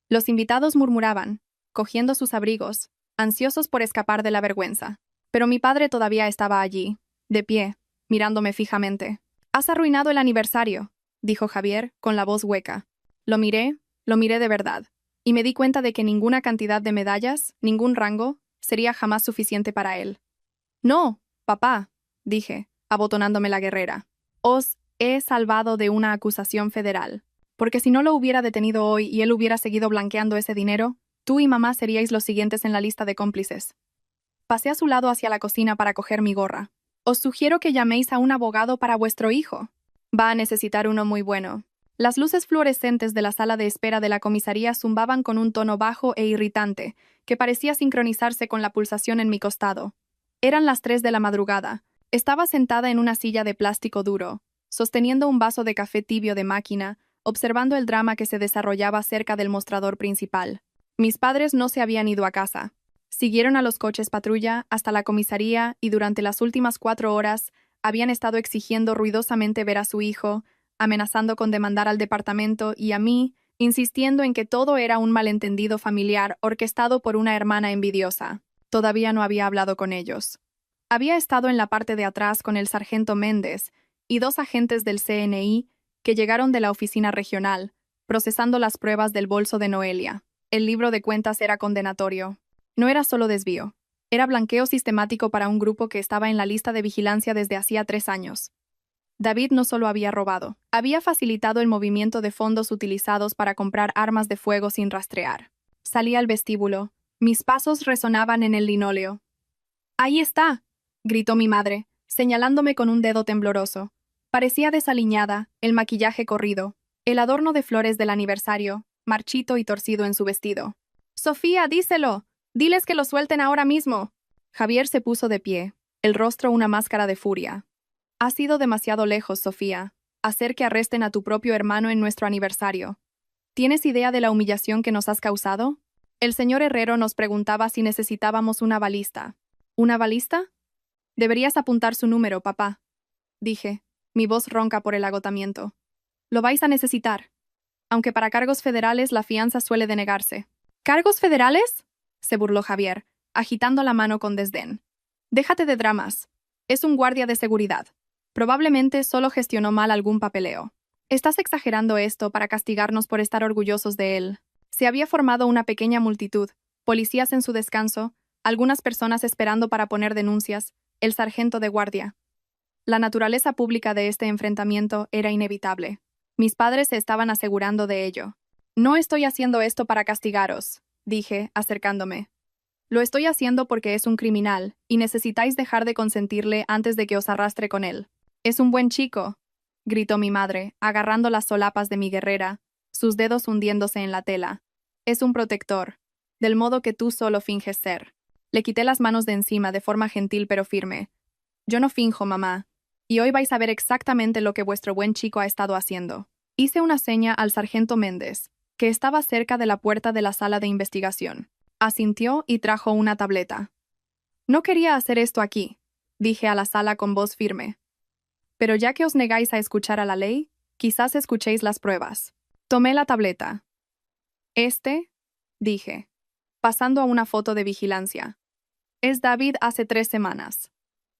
Los invitados murmuraban, cogiendo sus abrigos, ansiosos por escapar de la vergüenza. Pero mi padre todavía estaba allí, de pie, mirándome fijamente. «Has arruinado el aniversario», dijo Javier, con la voz hueca. Lo miré de verdad, y me di cuenta de que ninguna cantidad de medallas, ningún rango, sería jamás suficiente para él. «No, papá», dije, abotonándome la guerrera. «Os he salvado de una acusación federal. Porque si no lo hubiera detenido hoy y él hubiera seguido blanqueando ese dinero, tú y mamá seríais los siguientes en la lista de cómplices». Pasé a su lado hacia la cocina para coger mi gorra. «Os sugiero que llaméis a un abogado para vuestro hijo. Va a necesitar uno muy bueno». Las luces fluorescentes de la sala de espera de la comisaría zumbaban con un tono bajo e irritante, que parecía sincronizarse con la pulsación en mi costado. Eran las 3 de la madrugada. Estaba sentada en una silla de plástico duro, sosteniendo un vaso de café tibio de máquina, observando el drama que se desarrollaba cerca del mostrador principal. Mis padres no se habían ido a casa. Siguieron a los coches patrulla hasta la comisaría y durante las últimas 4 horas habían estado exigiendo ruidosamente ver a su hijo, amenazando con demandar al departamento y a mí, insistiendo en que todo era un malentendido familiar orquestado por una hermana envidiosa. Todavía no había hablado con ellos. Había estado en la parte de atrás con el sargento Méndez y 2 agentes del CNI que llegaron de la oficina regional, procesando las pruebas del bolso de Noelia. El libro de cuentas era condenatorio. No era solo desvío. Era blanqueo sistemático para un grupo que estaba en la lista de vigilancia desde hacía 3 años. David no solo había robado, había facilitado el movimiento de fondos utilizados para comprar armas de fuego sin rastrear. Salí al vestíbulo. Mis pasos resonaban en el linóleo. «¡Ahí está!», gritó mi madre, señalándome con un dedo tembloroso. Parecía desaliñada, el maquillaje corrido, el adorno de flores del aniversario, marchito y torcido en su vestido. «Sofía, díselo. Diles que lo suelten ahora mismo». Javier se puso de pie, el rostro una máscara de furia. «Has ido demasiado lejos, Sofía. Hacer que arresten a tu propio hermano en nuestro aniversario. ¿Tienes idea de la humillación que nos has causado? El señor Herrero nos preguntaba si necesitábamos una balista». «¿Una balista?» «Deberías apuntar su número, papá», dije, mi voz ronca por el agotamiento. «Lo vais a necesitar. Aunque para cargos federales la fianza suele denegarse». «¿Cargos federales?», se burló Javier, agitando la mano con desdén. «Déjate de dramas. Es un guardia de seguridad. Probablemente solo gestionó mal algún papeleo. Estás exagerando esto para castigarnos por estar orgullosos de él». Se había formado una pequeña multitud, policías en su descanso, algunas personas esperando para poner denuncias, el sargento de guardia. La naturaleza pública de este enfrentamiento era inevitable. Mis padres se estaban asegurando de ello. No estoy haciendo esto para castigaros, dije, acercándome. Lo estoy haciendo porque es un criminal, y necesitáis dejar de consentirle antes de que os arrastre con él. Es un buen chico, gritó mi madre, agarrando las solapas de mi guerrera, sus dedos hundiéndose en la tela. Es un protector, del modo que tú solo finges ser. Le quité las manos de encima de forma gentil pero firme. Yo no finjo, mamá, y hoy vais a ver exactamente lo que vuestro buen chico ha estado haciendo. Hice una seña al sargento Méndez, que estaba cerca de la puerta de la sala de investigación. Asintió y trajo una tableta. No quería hacer esto aquí, dije a la sala con voz firme. Pero ya que os negáis a escuchar a la ley, quizás escuchéis las pruebas. Tomé la tableta. Dije, pasando a una foto de vigilancia. Es David hace 3 semanas.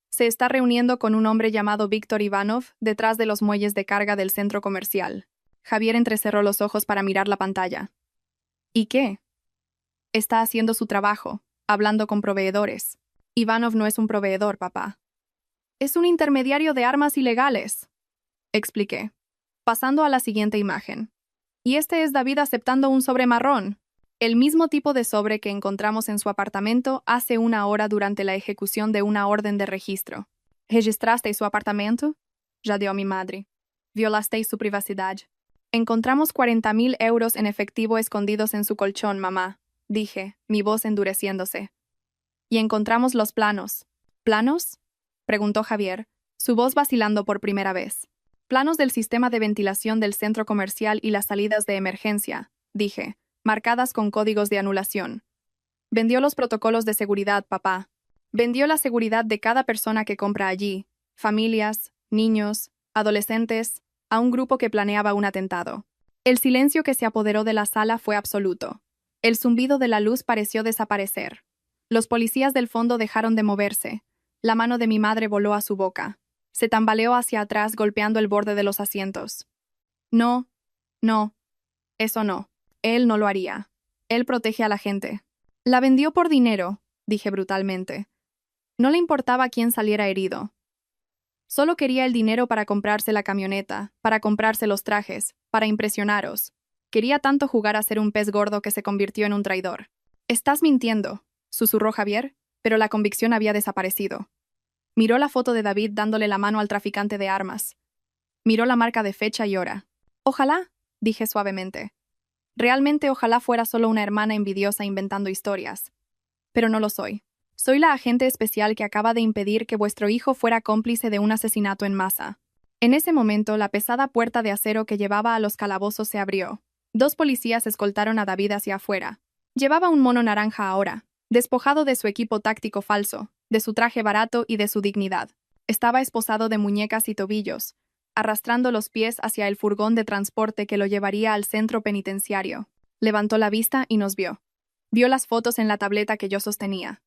Se está reuniendo con un hombre llamado Víctor Ivanov detrás de los muelles de carga del centro comercial. Javier entrecerró los ojos para mirar la pantalla. ¿Y qué? Está haciendo su trabajo, hablando con proveedores. Ivanov no es un proveedor, papá. Es un intermediario de armas ilegales, expliqué, pasando a la siguiente imagen. Y este es David aceptando un sobre marrón, el mismo tipo de sobre que encontramos en su apartamento hace 1 hora durante la ejecución de una orden de registro. ¿Registrasteis su apartamento? Jadeó mi madre. Violasteis su privacidad. Encontramos 40.000 euros en efectivo escondidos en su colchón, mamá, dije, mi voz endureciéndose. Y encontramos los planos. ¿Planos? Preguntó Javier, su voz vacilando por primera vez. Planos del sistema de ventilación del centro comercial y las salidas de emergencia, dije, marcadas con códigos de anulación. Vendió los protocolos de seguridad, papá. Vendió la seguridad de cada persona que compra allí, familias, niños, adolescentes, a un grupo que planeaba un atentado. El silencio que se apoderó de la sala fue absoluto. El zumbido de la luz pareció desaparecer. Los policías del fondo dejaron de moverse. La mano de mi madre voló a su boca. Se tambaleó hacia atrás golpeando el borde de los asientos. No, eso no. Él no lo haría. Él protege a la gente. La vendió por dinero, dije brutalmente. No le importaba quién saliera herido. Solo quería el dinero para comprarse la camioneta, para comprarse los trajes, para impresionaros. Quería tanto jugar a ser un pez gordo que se convirtió en un traidor. Estás mintiendo, susurró Javier, pero la convicción había desaparecido. Miró la foto de David dándole la mano al traficante de armas. Miró la marca de fecha y hora. Ojalá, dije suavemente. Realmente ojalá fuera solo una hermana envidiosa inventando historias. Pero no lo soy. Soy la agente especial que acaba de impedir que vuestro hijo fuera cómplice de un asesinato en masa. En ese momento, la pesada puerta de acero que llevaba a los calabozos se abrió. 2 policías escoltaron a David hacia afuera. Llevaba un mono naranja ahora, despojado de su equipo táctico falso, de su traje barato y de su dignidad. Estaba esposado de muñecas y tobillos, arrastrando los pies hacia el furgón de transporte que lo llevaría al centro penitenciario. Levantó la vista y nos vio. Vio las fotos en la tableta que yo sostenía.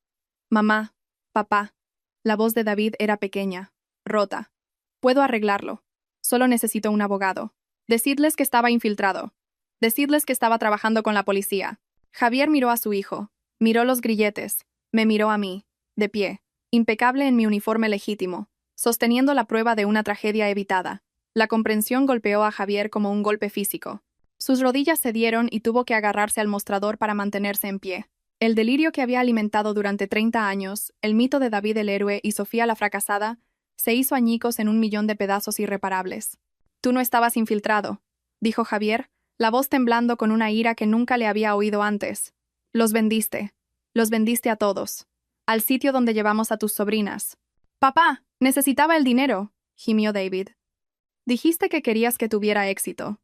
Mamá, papá. La voz de David era pequeña, rota. Puedo arreglarlo. Solo necesito un abogado. Decidles que estaba infiltrado. Decidles que estaba trabajando con la policía. Javier miró a su hijo. Miró los grilletes. Me miró a mí, de pie, impecable en mi uniforme legítimo, sosteniendo la prueba de una tragedia evitada. La comprensión golpeó a Javier como un golpe físico. Sus rodillas cedieron y tuvo que agarrarse al mostrador para mantenerse en pie. El delirio que había alimentado durante 30 años, el mito de David el héroe y Sofía la fracasada, se hizo añicos en 1.000.000 de pedazos irreparables. Tú no estabas infiltrado, dijo Javier, la voz temblando con una ira que nunca le había oído antes. Los vendiste a todos. Al sitio donde llevamos a tus sobrinas. Papá, necesitaba el dinero, gimió David. Dijiste que querías que tuviera éxito.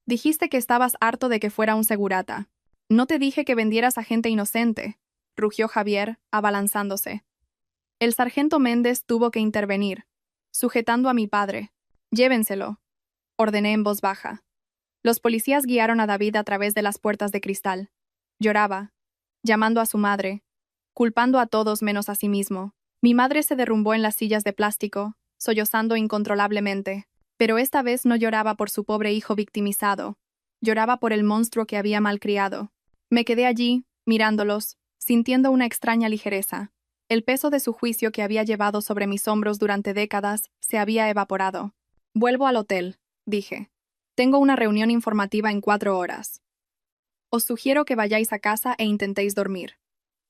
Dijiste que estabas harto de que fuera un segurata. No te dije que vendieras a gente inocente, rugió Javier, abalanzándose. El sargento Méndez tuvo que intervenir, sujetando a mi padre. Llévenselo, ordené en voz baja. Los policías guiaron a David a través de las puertas de cristal. Lloraba, llamando a su madre, culpando a todos menos a sí mismo. Mi madre se derrumbó en las sillas de plástico, sollozando incontrolablemente, pero esta vez no lloraba por su pobre hijo victimizado, lloraba por el monstruo que había malcriado. Me quedé allí, mirándolos, sintiendo una extraña ligereza. El peso de su juicio que había llevado sobre mis hombros durante décadas se había evaporado. Vuelvo al hotel, dije. Tengo una reunión informativa en 4 horas. Os sugiero que vayáis a casa e intentéis dormir.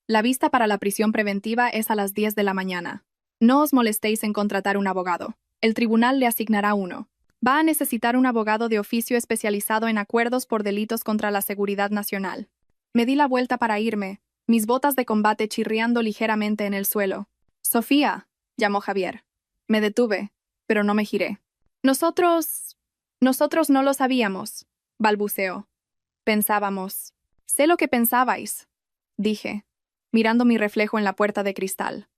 La vista para la prisión preventiva es a las 10 de la mañana. No os molestéis en contratar un abogado. El tribunal le asignará uno. Va a necesitar un abogado de oficio especializado en acuerdos por delitos contra la seguridad nacional. Me di la vuelta para irme, mis botas de combate chirriando ligeramente en el suelo. «Sofía», llamó Javier. Me detuve, pero no me giré. Nosotros no lo sabíamos», balbuceó. «Pensábamos». «Sé lo que pensabais», dije, mirando mi reflejo en la puerta de cristal.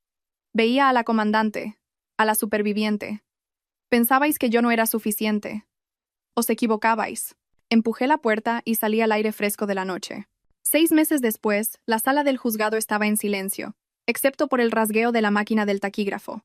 Veía a la comandante, a la superviviente. Pensabais que yo no era suficiente. Os equivocabais. Empujé la puerta y salí al aire fresco de la noche. 6 meses después, la sala del juzgado estaba en silencio, excepto por el rasgueo de la máquina del taquígrafo.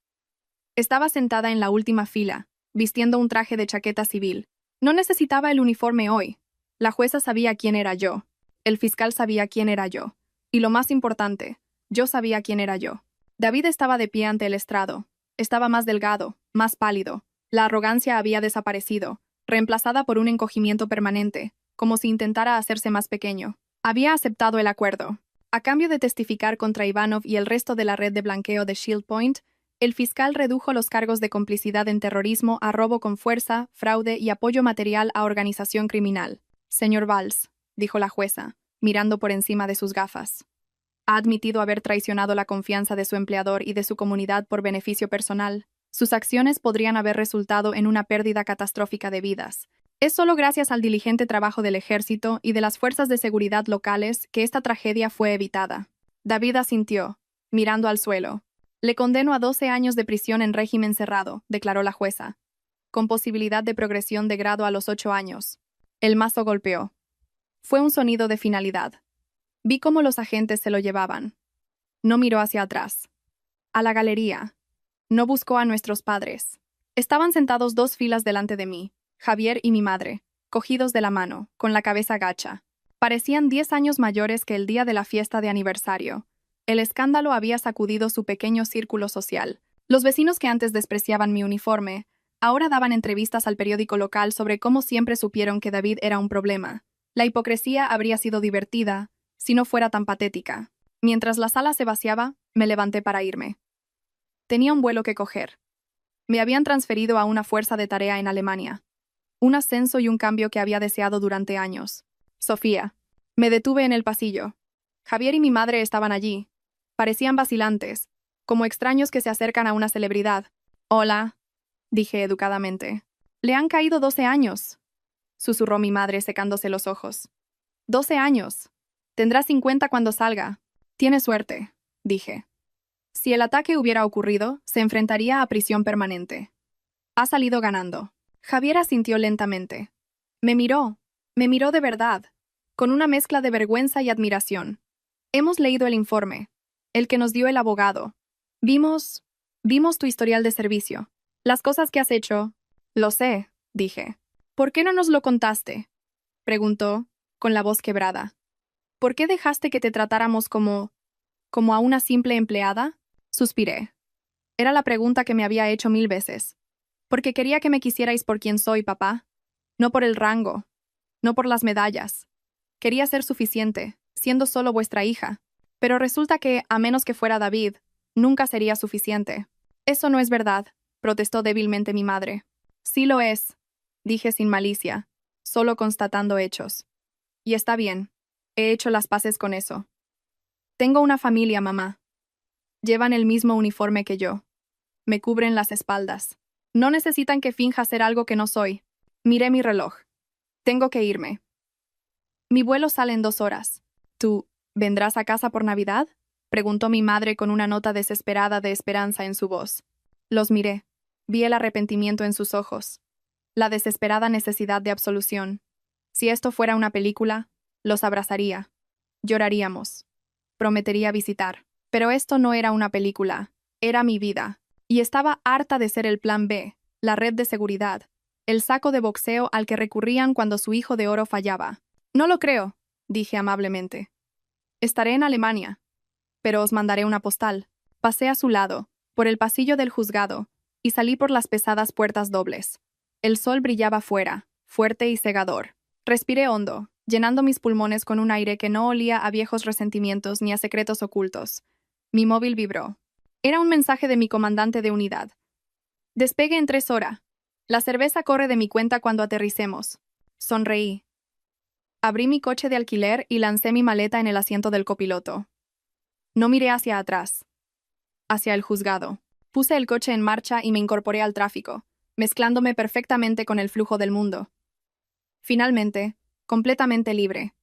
Estaba sentada en la última fila, vistiendo un traje de chaqueta civil. No necesitaba el uniforme hoy. La jueza sabía quién era yo. El fiscal sabía quién era yo. Y lo más importante, yo sabía quién era yo. David estaba de pie ante el estrado. Estaba más delgado, más pálido. La arrogancia había desaparecido, reemplazada por un encogimiento permanente, como si intentara hacerse más pequeño. Había aceptado el acuerdo. A cambio de testificar contra Ivanov y el resto de la red de blanqueo de Shield Point, el fiscal redujo los cargos de complicidad en terrorismo a robo con fuerza, fraude y apoyo material a organización criminal. «Señor Valls», dijo la jueza, mirando por encima de sus gafas. «Ha admitido haber traicionado la confianza de su empleador y de su comunidad por beneficio personal. Sus acciones podrían haber resultado en una pérdida catastrófica de vidas. Es solo gracias al diligente trabajo del ejército y de las fuerzas de seguridad locales que esta tragedia fue evitada». David asintió, mirando al suelo. «Le condeno a 12 años de prisión en régimen cerrado», declaró la jueza, con posibilidad de progresión de grado a los 8 años. El mazo golpeó. Fue un sonido de finalidad. Vi cómo los agentes se lo llevaban. No miró hacia atrás. A la galería. No buscó a nuestros padres. Estaban sentados 2 filas delante de mí, Javier y mi madre, cogidos de la mano, con la cabeza gacha. Parecían 10 años mayores que el día de la fiesta de aniversario. El escándalo había sacudido su pequeño círculo social. Los vecinos que antes despreciaban mi uniforme, ahora daban entrevistas al periódico local sobre cómo siempre supieron que David era un problema. La hipocresía habría sido divertida, si no fuera tan patética. Mientras la sala se vaciaba, me levanté para irme. Tenía un vuelo que coger. Me habían transferido a una fuerza de tarea en Alemania. Un ascenso y un cambio que había deseado durante años. «Sofía». Me detuve en el pasillo. Javier y mi madre estaban allí. Parecían vacilantes, como extraños que se acercan a una celebridad. «Hola», dije educadamente. «Le han caído 12 años», susurró mi madre secándose los ojos. «12 años. Tendrá 50 cuando salga». «Tiene suerte», dije. Si el ataque hubiera ocurrido, se enfrentaría a prisión permanente. Ha salido ganando. Javier asintió lentamente. Me miró de verdad, con una mezcla de vergüenza y admiración. Hemos leído el informe, el que nos dio el abogado. Vimos tu historial de servicio. Las cosas que has hecho. Lo sé, dije. ¿Por qué no nos lo contaste?, preguntó, con la voz quebrada. ¿Por qué dejaste que te tratáramos como a una simple empleada? Suspiré. Era la pregunta que me había hecho 1000 veces. Porque quería que me quisierais por quien soy, papá. No por el rango. No por las medallas. Quería ser suficiente, siendo solo vuestra hija. Pero resulta que, a menos que fuera David, nunca sería suficiente. Eso no es verdad, protestó débilmente mi madre. Sí lo es, dije sin malicia, solo constatando hechos. Y está bien. He hecho las paces con eso. Tengo una familia, mamá. Llevan el mismo uniforme que yo. Me cubren las espaldas. No necesitan que finja ser algo que no soy. Miré mi reloj. Tengo que irme. Mi vuelo sale en 2 horas. ¿Tú vendrás a casa por Navidad?, preguntó mi madre con una nota desesperada de esperanza en su voz. Los miré. Vi el arrepentimiento en sus ojos. La desesperada necesidad de absolución. Si esto fuera una película, los abrazaría. Lloraríamos. Prometería visitar. Pero esto no era una película. Era mi vida. Y estaba harta de ser el plan B, la red de seguridad, el saco de boxeo al que recurrían cuando su hijo de oro fallaba. No lo creo, dije amablemente. Estaré en Alemania. Pero os mandaré una postal. Pasé a su lado, por el pasillo del juzgado, y salí por las pesadas puertas dobles. El sol brillaba fuera, fuerte y cegador. Respiré hondo, llenando mis pulmones con un aire que no olía a viejos resentimientos ni a secretos ocultos. Mi móvil vibró. Era un mensaje de mi comandante de unidad. Despegue en 3 horas. La cerveza corre de mi cuenta cuando aterricemos. Sonreí. Abrí mi coche de alquiler y lancé mi maleta en el asiento del copiloto. No miré hacia atrás. Hacia el juzgado. Puse el coche en marcha y me incorporé al tráfico, mezclándome perfectamente con el flujo del mundo. Finalmente, completamente libre,